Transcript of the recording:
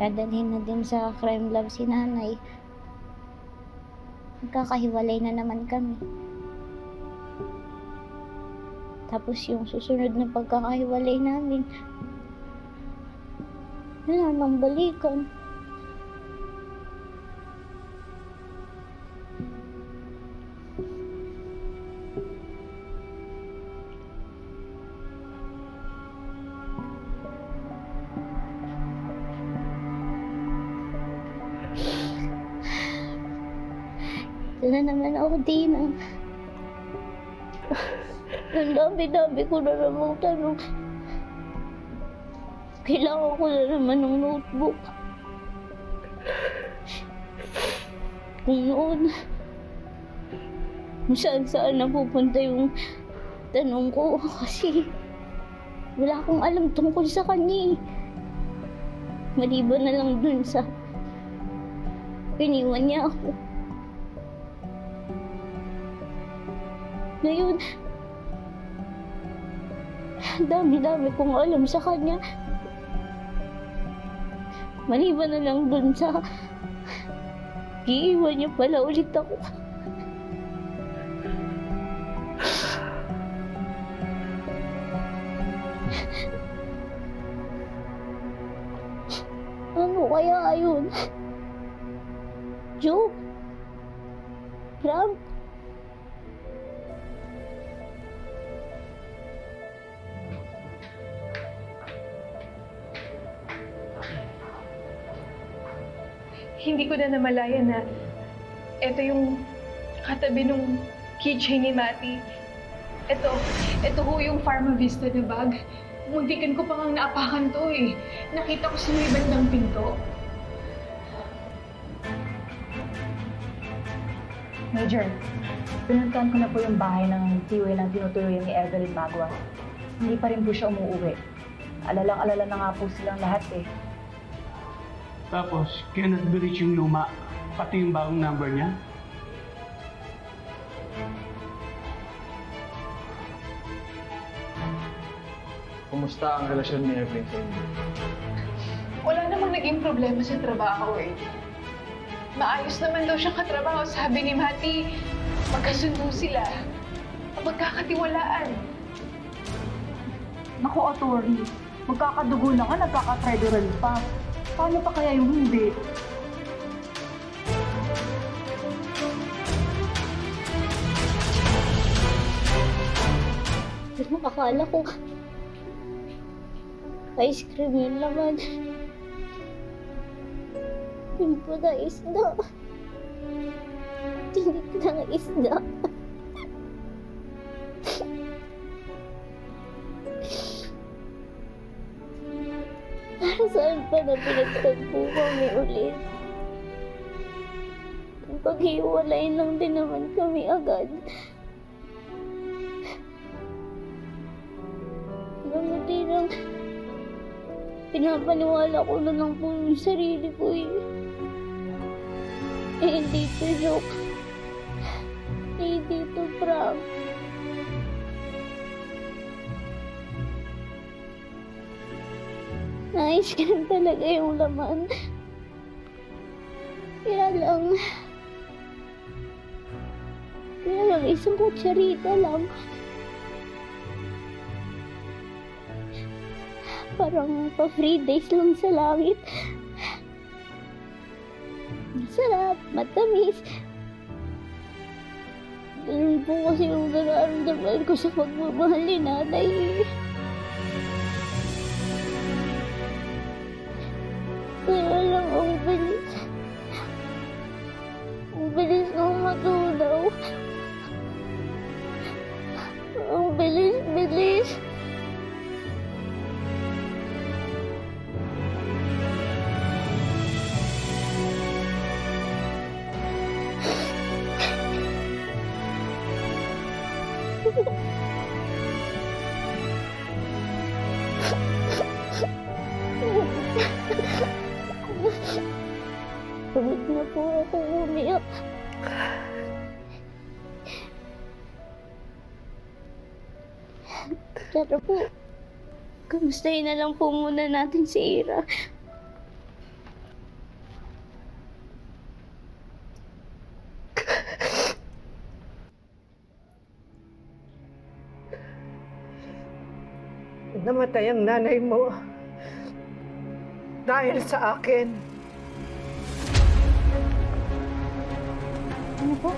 Dadalhin na din sa crime lab si nanay. Magkakahiwalay na naman kami. Tapos yung susunod na pagkakahiwalay namin, wala nang balikan. Ito na naman ako, Dina. Ang dami-dami ko na namang tanong. Kailangan ko na naman ng notebook. Kung noon, kung saan-saan napupunta yung tanong ko kasi wala akong alam tungkol sa kanya. Maliban na lang dun sa iniwan niya ako. Ngayon, dami-dami kong alam sa kanya. Maliban na lang dun sa iiwan niya pala ulit ako. Ano kaya yun? Joke? Prank? Hindi ko na namalayan na ito yung katabi nung keychain ni Mati. Ito ho yung Pharma Vista na bag. Muntikan ko pa nga naapakan to eh. Nakita ko sa may bandang pinto. Major, pinuntahan ko na po yung bahay ng tiwi ng tinutuluyan ni Evelyn Magua. Hindi pa rin po siya umuuwi. Alalang-alala na nga po silang lahat eh. Tapos, cannot be reach yung luma, pati yung bagong number niya. Kumusta ang relasyon ni Evelyn sa inyo? Wala namang naging problema sa trabaho eh. Maayos naman daw siyang katrabaho, sabi ni Mati. Magkasundo sila. Magkakatiwalaan. Naku, attorney. Magkakadugo na nga, nagkaka-tribunal pa. Paano pa kaya yung hindi? Pero akala ko ice cream yun naman. Yung po na isda. Tinik ng isda. Para saan pa na pinagtagpo kami ulit? Kung paghiwalay lang din naman kami agad. Namuti lang, pinapaniwala ko na lang po yung sarili ko eh. Hindi to joke. Hindi to prank. Nice ka talaga yung laman. Kaya lang isang kutsarita lang. Parang pa-free days lang sa langit. Masarap, matamis. Ganun po kasi yung nararamdaman ko sa pagmamahal ni nanay. Kaya lang ang bilis. Ang bilis nung matunaw. Ang bilis-bilis. Pagod na po ako umiyak. Tara po. Kamustahin na lang po muna natin si Ira. namatay ang nanay mo dahil sa akin. Ano po?